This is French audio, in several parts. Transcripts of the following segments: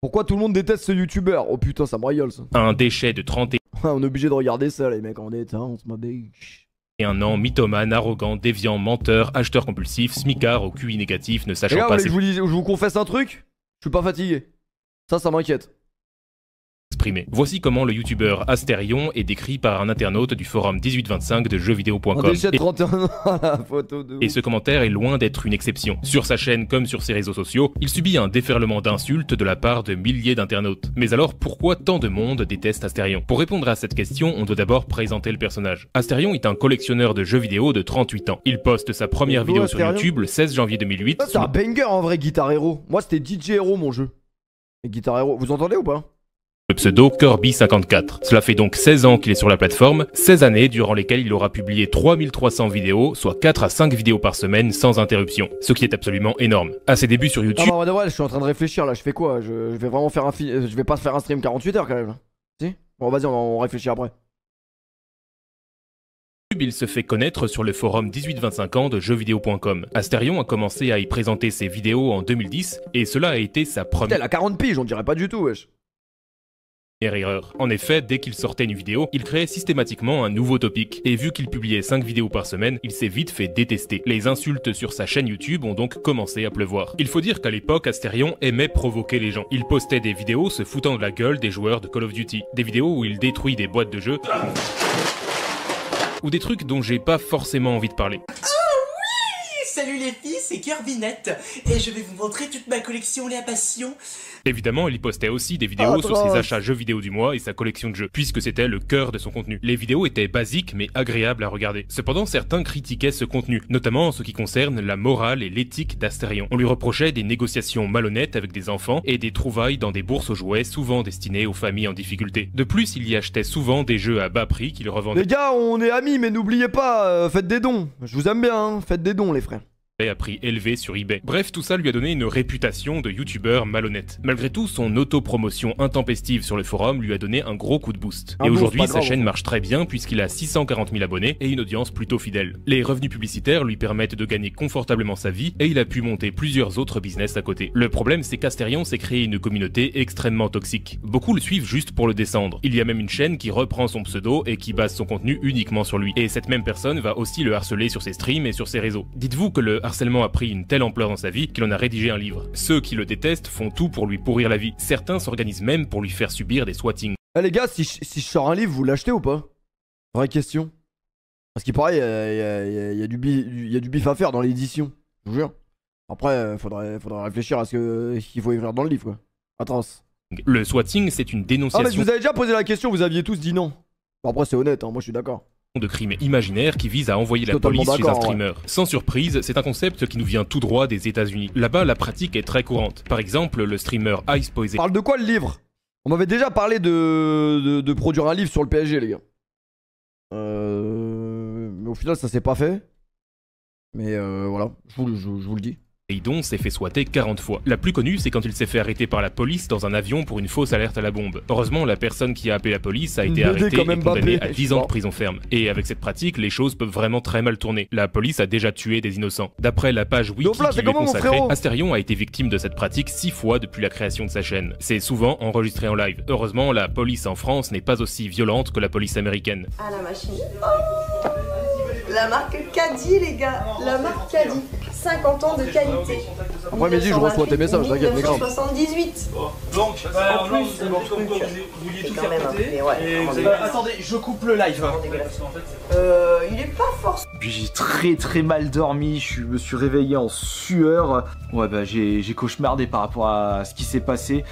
Pourquoi tout le monde déteste ce youtubeur? Oh putain, ça me rigole ça. Un déchet de 31 On est obligé de regarder ça, les mecs en détente, ma bitch. ans, mythomane, arrogant, déviant, menteur, acheteur compulsif, smicard au QI négatif, ne Les sachant gars, pas je vous confesse un truc? Je suis pas fatigué. Ça m'inquiète. s'exprimer. Voici comment le youtubeur Asterion est décrit par un internaute du forum 1825 de Un jeuxvideo.com. déchet de 31 ans à la photo de... Et ce commentaire est loin d'être une exception. Sur sa chaîne comme sur ses réseaux sociaux, il subit un déferlement d'insultes de la part de milliers d'internautes. Mais alors pourquoi tant de monde déteste Asterion? Pour répondre à cette question, on doit d'abord présenter le personnage. Asterion est un collectionneur de jeux vidéo de 38 ans. Il poste sa première vidéo sur YouTube le 16 janvier 2008. C'est un banger en vrai, Guitar Hero. Moi c'était DJ Hero mon jeu. Et Guitar Hero, vous entendez ou pas? Le pseudo Kirby54. Cela fait donc 16 ans qu'il est sur la plateforme, 16 années durant lesquelles il aura publié 3300 vidéos, soit 4 à 5 vidéos par semaine sans interruption, ce qui est absolument énorme. À ses débuts sur YouTube... Ah bah ouais, je suis en train de réfléchir là, je fais quoi? Je vais vraiment faire je vais pas faire un stream 48 heures quand même. Si? Bon vas-y, on réfléchit après. Il se fait connaître sur le forum 1825 ans de jeuxvideo.com. Asterion a commencé à y présenter ses vidéos en 2010, et cela a été sa Putain, première... elle a 40 piges, on dirait pas du tout, wesh. erreur. En effet, dès qu'il sortait une vidéo, il créait systématiquement un nouveau topic. Et vu qu'il publiait 5 vidéos par semaine, il s'est vite fait détester. Les insultes sur sa chaîne YouTube ont donc commencé à pleuvoir. Il faut dire qu'à l'époque, Asterion aimait provoquer les gens. Il postait des vidéos se foutant de la gueule des joueurs de Call of Duty. Des vidéos où il détruit des boîtes de jeux. Ou des trucs dont j'ai pas forcément envie de parler. Salut les filles, c'est Kirbynette et je vais vous montrer toute ma collection Les Passions. Évidemment, il postait aussi des vidéos sur ses achats jeux vidéo du mois et sa collection de jeux, puisque c'était le cœur de son contenu. Les vidéos étaient basiques mais agréables à regarder. Cependant, certains critiquaient ce contenu, notamment en ce qui concerne la morale et l'éthique d'Asterion. On lui reprochait des négociations malhonnêtes avec des enfants et des trouvailles dans des bourses aux jouets souvent destinées aux familles en difficulté. De plus, il y achetait souvent des jeux à bas prix qu'il revendait. Les gars, on est amis, mais n'oubliez pas, faites des dons. Je vous aime bien, hein. Faites des dons les frères. À prix élevé sur eBay. Bref, tout ça lui a donné une réputation de youtubeur malhonnête. Malgré tout, son autopromotion intempestive sur le forum lui a donné un gros coup de boost. Et aujourd'hui, sa chaîne marche très bien puisqu'il a 640 000 abonnés et une audience plutôt fidèle. Les revenus publicitaires lui permettent de gagner confortablement sa vie et il a pu monter plusieurs autres business à côté. Le problème, c'est qu'Asterion s'est créé une communauté extrêmement toxique. Beaucoup le suivent juste pour le descendre. Il y a même une chaîne qui reprend son pseudo et qui base son contenu uniquement sur lui. Et cette même personne va aussi le harceler sur ses streams et sur ses réseaux. Dites-vous que le harcèlement a pris une telle ampleur dans sa vie qu'il en a rédigé un livre. Ceux qui le détestent font tout pour lui pourrir la vie. Certains s'organisent même pour lui faire subir des swatings. Eh les gars, si je sors un livre, vous l'achetez ou pas? Vraie question. Parce qu'il paraît, il y a du bif à faire dans l'édition. Je vous jure. Après, faudrait réfléchir à ce qu'il faut écrire dans le livre, quoi. Atroce. Le swatting, c'est une dénonciation... Ah mais je vous avais déjà posé la question, vous aviez tous dit non. Bon, après c'est honnête, hein, moi je suis d'accord. De crimes imaginaires qui vise à envoyer la police chez un streamer. Sans surprise, c'est un concept qui nous vient tout droit des États-Unis. Là-bas, la pratique est très courante. Par exemple, le streamer Ice Poison. Parle de quoi le livre? On m'avait déjà parlé de produire un livre sur le PSG, les gars. Mais au final, ça s'est pas fait. Mais voilà, je vous le dis. Poséidon s'est fait swatter 40 fois. La plus connue, c'est quand il s'est fait arrêter par la police dans un avion pour une fausse alerte à la bombe. Heureusement, la personne qui a appelé la police a été arrêtée et condamnée à 10 ans de prison ferme. Et avec cette pratique, les choses peuvent vraiment très mal tourner. La police a déjà tué des innocents. D'après la page wiki qui lui est consacrée, Asterion a été victime de cette pratique 6 fois depuis la création de sa chaîne. C'est souvent enregistré en live. Heureusement, la police en France n'est pas aussi violente que la police américaine. Ah la machine. Oh, la marque Caddy les gars, la marque Caddy. 50 ans de qualité. Après-midi, je reçois tes messages, t'inquiète, mais grave. 78. Donc, en plus, c'est bon, comme quoi vous vouliez tout faire péter. Attendez, je coupe le live. Il est pas forcément. Puis j'ai très mal dormi, je me suis réveillé en sueur. Ouais bah j'ai cauchemardé par rapport à ce qui s'est passé.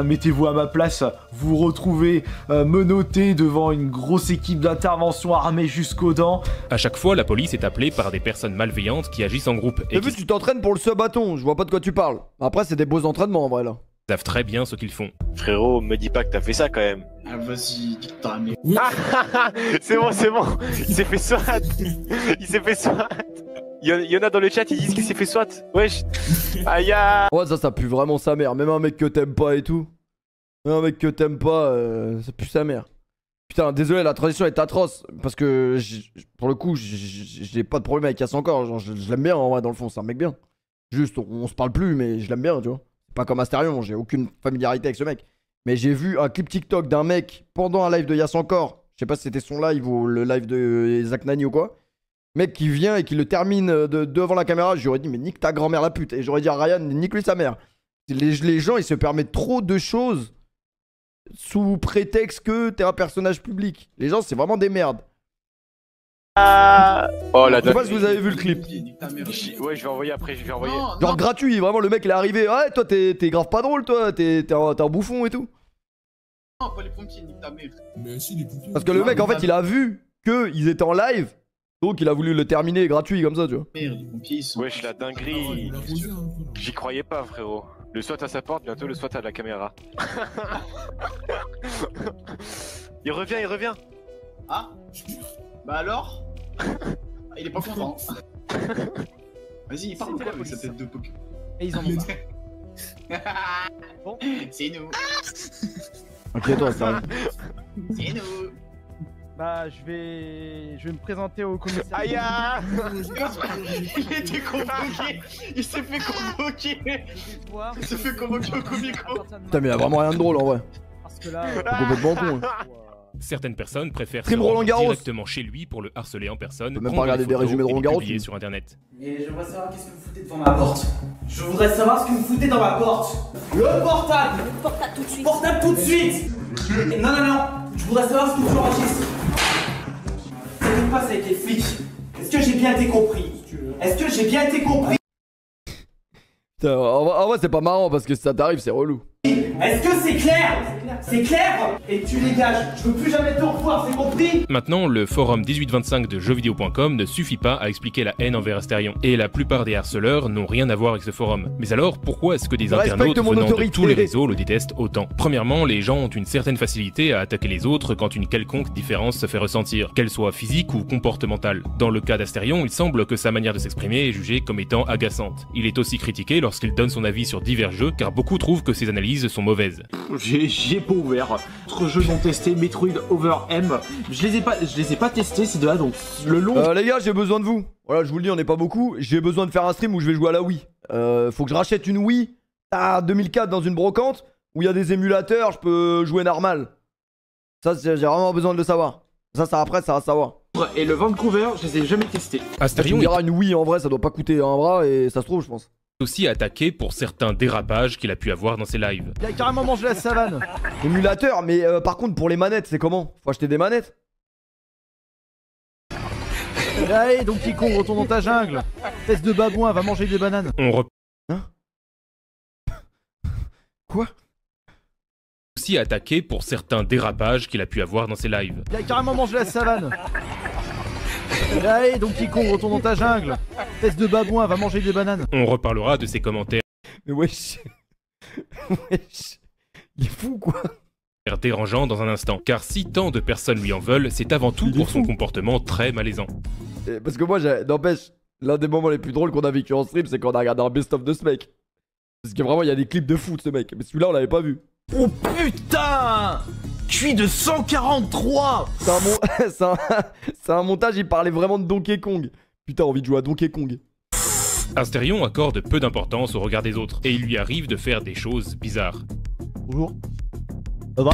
Mettez-vous à ma place, vous vous retrouvez menotté devant une grosse équipe d'intervention armée jusqu'aux dents. À chaque fois, la police est appelée par des personnes malveillantes qui agissent en groupe. T'as vu, tu t'entraînes pour le sub-bâton, je vois pas de quoi tu parles. Après, c'est des beaux entraînements en vrai là. Ils savent très bien ce qu'ils font. Frérot, me dis pas que t'as fait ça quand même. Ah vas-y, dis que t'as ramené. C'est bon, il s'est fait swat. Il s'est fait swat. Il y en a dans le chat, ils disent qu'il s'est fait swat. Wesh. Aïe. Ouais, ça pue vraiment sa mère. Même un mec que t'aimes pas et tout. Même un mec que t'aimes pas, ça pue sa mère. Putain, désolé, la transition est atroce. Parce que, pour le coup, j'ai pas de problème avec Casse encore. Genre, je l'aime bien en vrai, dans le fond, c'est un mec bien. Juste, on se parle plus, mais je l'aime bien, tu vois. pas comme Asterion, j'ai aucune familiarité avec ce mec. Mais j'ai vu un clip TikTok d'un mec pendant un live de Yass encore. Je sais pas si c'était son live ou le live de Zach Nani ou quoi. Mec qui vient et qui le termine devant la caméra. J'aurais dit, mais nique ta grand-mère la pute. Et j'aurais dit à Ryan, nique lui sa mère. Les gens, ils se permettent trop de choses sous prétexte que t'es un personnage public. Les gens, c'est vraiment des merdes. Oh la Je sais pas si vous avez vu le clip. Ouais, je vais envoyer après, je vais envoyer. Genre gratuit, vraiment, le mec il est arrivé. Ouais, toi t'es grave pas drôle, toi. T'es un bouffon et tout. Non, pas les pompiers, nique ta mère. Mais si, les pompiers. Parce que le mec, en fait, il a vu qu'ils étaient en live. Donc il a voulu le terminer gratuit comme ça, tu vois. Merde, les pompiers, ils sont. Wesh, la dinguerie. J'y croyais pas, frérot. Le SWAT à sa porte, bientôt le SWAT à la caméra. Il revient, il revient. Ah bah alors il est pas content. Vas-y, il parle quoi avec sa tête de poker. Et ils en ont marre. Bon, c'est nous. Ok, toi, ça. C'est nous. Bah, je vais me présenter au commissariat. Aïe ah. Il a été convoqué. Il s'est fait convoquer. Il s'est fait convoquer au comico. Putain, mais y'a vraiment rien de drôle en vrai. Parce que là, C'est complètement con. Hein. Certaines personnes préfèrent se Stream Roland rendre Garros. directement chez lui pour le harceler en personne, peut même pas prendre regarder des photos résumés de et les Roland Garros, publier tu- sur internet. Et j'aimerais savoir qu'est-ce que vous foutez devant ma porte. Je voudrais savoir ce que vous foutez dans ma porte. Le portable. Portable tout de suite. Portable tout de suite. Non, non, non. Je voudrais savoir ce que tu enregistres. Ça se passe avec les flics. Est-ce que j'ai bien été compris? Est-ce que j'ai bien été compris? Putain, en vrai, c'est pas marrant parce que si ça t'arrive, c'est relou. Est-ce que c'est clair? C'est clair? Et tu dégages. Je veux plus jamais te revoir, c'est compris? Maintenant, le forum 1825 de jeuxvideo.com ne suffit pas à expliquer la haine envers Asterion, et la plupart des harceleurs n'ont rien à voir avec ce forum. Mais alors, pourquoi est-ce que des Respecte internautes mon venant de autorité. tous les réseaux le détestent autant? Premièrement, les gens ont une certaine facilité à attaquer les autres quand une quelconque différence se fait ressentir, qu'elle soit physique ou comportementale. Dans le cas d'Asterion, il semble que sa manière de s'exprimer est jugée comme étant agaçante. Il est aussi critiqué lorsqu'il donne son avis sur divers jeux, car beaucoup trouvent que ses analyses sont mauvaises. J'ai pas ouvert. Autres jeux non testés, Metroid Over M. Je les ai pas testés ces deux-là, donc le long. Les gars, j'ai besoin de vous. Voilà, je vous le dis, on n'est pas beaucoup. J'ai besoin de faire un stream où je vais jouer à la Wii. Faut que je rachète une Wii à 2004 dans une brocante où il y a des émulateurs, je peux jouer normal. Ça, j'ai vraiment besoin de le savoir. Ça après, ça va savoir. Et le Vancouver, je les ai jamais testés. Tu Asterion me est diras, une Wii en vrai, ça doit pas coûter un bras et ça se trouve, je pense. aussi attaqué pour certains dérapages qu'il a pu avoir dans ses lives. il a carrément mangé la savane. Émulateur, mais par contre, pour les manettes, c'est comment? Faut acheter des manettes? Allez, donc qui con, retourne dans ta jungle. Espèce de babouin, va manger des bananes. On Quoi? aussi attaqué pour certains dérapages qu'il a pu avoir dans ses lives. Il a carrément mangé la savane. Allez, donc qui con, retourne dans ta jungle. Espèce de babouin, va manger des bananes. On reparlera de ses commentaires Mais wesh. Wesh. Il est fou, quoi. dérangeants dans un instant, car si tant de personnes lui en veulent, c'est avant tout Il est pour son fou. comportement très malaisant. Parce que moi, n'empêche, l'un des moments les plus drôles qu'on a vécu en stream, c'est quand on a regardé un best-of de ce mec. Parce que vraiment, il y a des clips de fou de ce mec. Mais celui-là, on l'avait pas vu. Oh putain! Cuit de 143! C'est un montage, il parlait vraiment de Donkey Kong. Putain, envie de jouer à Donkey Kong. Asterion accorde peu d'importance au regard des autres, et il lui arrive de faire des choses bizarres. Bonjour. Ça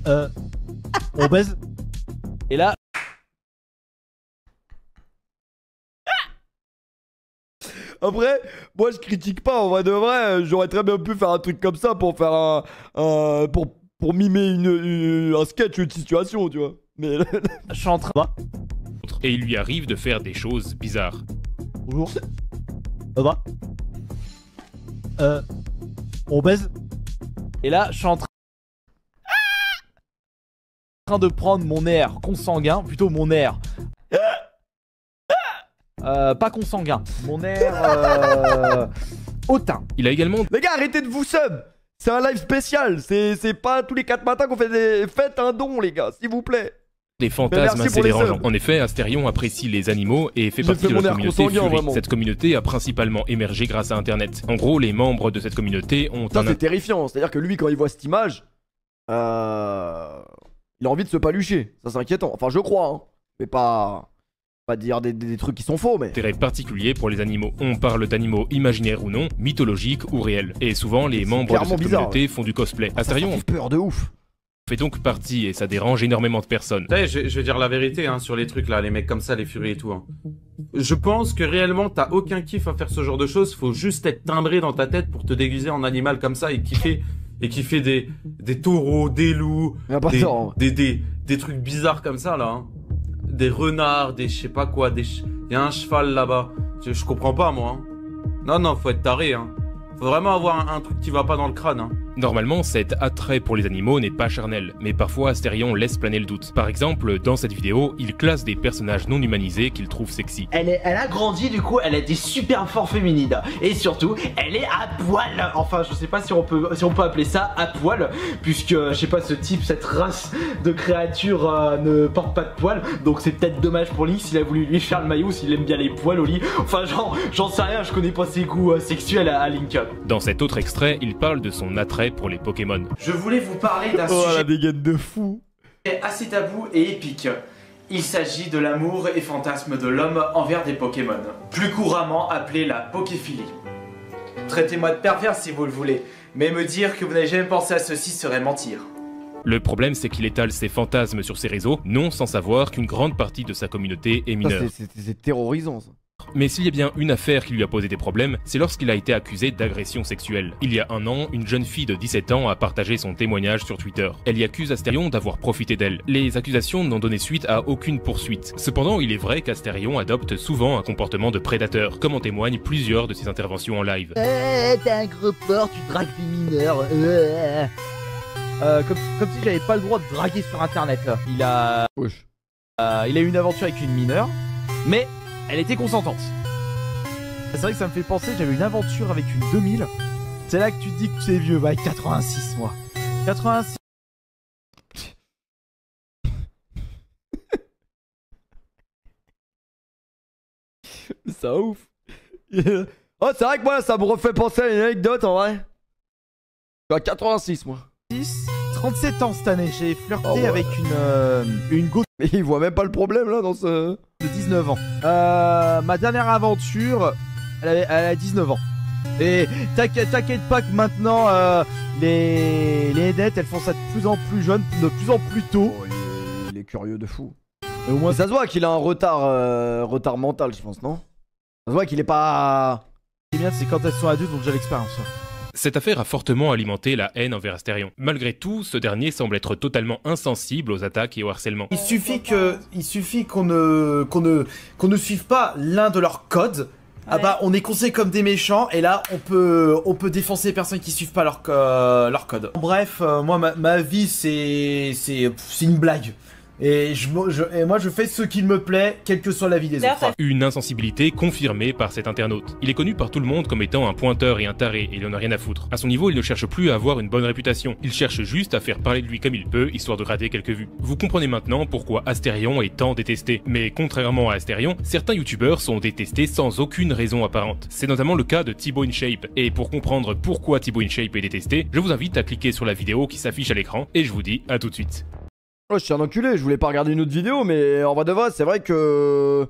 va? On baise? Et là... Après, moi je critique pas, en vrai de vrai, j'aurais très bien pu faire un truc comme ça pour faire pour mimer un sketch, une situation, tu vois. Mais Je suis en train... Et il lui arrive de faire des choses bizarres. Bonjour. Ça va? On baise? Et là, je suis en train de prendre mon air consanguin, plutôt mon air. Pas consanguin, mon air hautain. Il a également les gars, arrêtez de vous sub. C'est un live spécial, c'est pas tous les 4 matins qu'on fait des... Faites un don, les gars, s'il vous plaît. des fantasmes merci assez pour les dérangeants. subs. En effet, Asterion apprécie les animaux et fait J'ai partie fait de mon la air communauté consanguin, Fury. vraiment. Cette communauté a principalement émergé grâce à Internet. En gros, les membres de cette communauté ont Ça, un c'est terrifiant. C'est-à-dire que lui, quand il voit cette image, il a envie de se palucher. Ça, c'est inquiétant. Enfin, je crois, hein. Mais pas Pas dire des trucs qui sont faux, mais... Intérêt particulier pour les animaux. On parle d'animaux imaginaires ou non, mythologiques ou réels. Et souvent, les membres de cette communauté font du cosplay. Astérion, ça fait peur de ouf. Fait donc partie et ça dérange énormément de personnes. Je vais dire la vérité hein, sur les trucs là, les mecs comme ça, les furies et tout. Hein. Je pense que réellement t'as aucun kiff à faire ce genre de choses, faut juste être timbré dans ta tête pour te déguiser en animal comme ça et kiffer des taureaux, des loups, des trucs bizarres comme ça là. Hein. Des renards, des je sais pas quoi, y a un cheval là-bas. Je comprends pas moi. Hein. Non, faut être taré hein. Faut vraiment avoir un truc qui va pas dans le crâne. Hein. Normalement, cet attrait pour les animaux n'est pas charnel, mais parfois Astérion laisse planer le doute. Par exemple, dans cette vidéo, il classe des personnages non humanisés qu'il trouve sexy. Elle a grandi, du coup, elle a des super formes féminines. Et surtout, elle est à poil. Enfin, je sais pas si on peut appeler ça à poil, puisque, je sais pas, ce type, cette race de créatures ne porte pas de poils. Donc c'est peut-être dommage pour lui s'il a voulu lui faire le maillot, s'il aime bien les poils au lit. Enfin, j'en sais rien, je connais pas ses goûts sexuels à Link Up. Dans cet autre extrait, il parle de son attrait pour les Pokémon. Je voulais vous parler d'un Oh la sujet dégaine de fou. assez tabou et épique. Il s'agit de l'amour et fantasme de l'homme envers des Pokémon, plus couramment appelé la poképhilie. Traitez-moi de pervers si vous le voulez, mais me dire que vous n'avez jamais pensé à ceci serait mentir. Le problème, c'est qu'il étale ses fantasmes sur ses réseaux, non sans savoir qu'une grande partie de sa communauté est mineure. C'est terrorisant ça. Mais s'il y a bien une affaire qui lui a posé des problèmes, c'est lorsqu'il a été accusé d'agression sexuelle. Il y a un an, une jeune fille de 17 ans a partagé son témoignage sur Twitter. Elle y accuse Astérion d'avoir profité d'elle. Les accusations n'ont donné suite à aucune poursuite. Cependant, il est vrai qu'Astérion adopte souvent un comportement de prédateur, comme en témoignent plusieurs de ses interventions en live. T'es un gros porc, tu dragues des mineurs. Comme si j'avais pas le droit de draguer sur internet là. Il a eu une aventure avec une mineure, mais elle était consentante. C'est vrai que ça me fait penser, j'avais une aventure avec une 2000. C'est là que tu te dis que tu es vieux, bah 86 moi. 86. C'est ouf. Oh c'est vrai que moi ça me refait penser à une anecdote en vrai. Je suis à 86 moi. 37 ans cette année, j'ai flirté avec une go. Mais il voit même pas le problème là dans ce... De 19 ans. Ma dernière aventure, elle a 19 ans. Et t'inquiète pas que maintenant, les nettes, elles font ça de plus en plus jeune, de plus en plus tôt. Oh, il est curieux de fou. Et au moins, ça se voit qu'il a un retard mental, je pense, non? Ça se voit qu'il est pas... Ce qui est bien, c'est quand elles sont adultes, ont déjà l'expérience. Cette affaire a fortement alimenté la haine envers Astérion. Malgré tout, ce dernier semble être totalement insensible aux attaques et au harcèlement. Il suffit qu'on ne suive pas l'un de leurs codes. Ah bah on est conseillé comme des méchants et là on peut défoncer les personnes qui suivent pas leur code. Bref, moi ma vie c'est une blague. Et moi je fais ce qu'il me plaît, quelle que soit la vie des autres. Une insensibilité confirmée par cet internaute. Il est connu par tout le monde comme étant un pointeur et un taré, et il en a rien à foutre. À son niveau, il ne cherche plus à avoir une bonne réputation. Il cherche juste à faire parler de lui comme il peut, histoire de gratter quelques vues. Vous comprenez maintenant pourquoi Astérion est tant détesté. Mais contrairement à Astérion, certains youtubeurs sont détestés sans aucune raison apparente. C'est notamment le cas de Thibaut InShape. Et pour comprendre pourquoi Thibaut InShape est détesté, je vous invite à cliquer sur la vidéo qui s'affiche à l'écran, et je vous dis à tout de suite. Oh, je suis un enculé, je voulais pas regarder une autre vidéo, mais en vrai de vrai, c'est vrai que...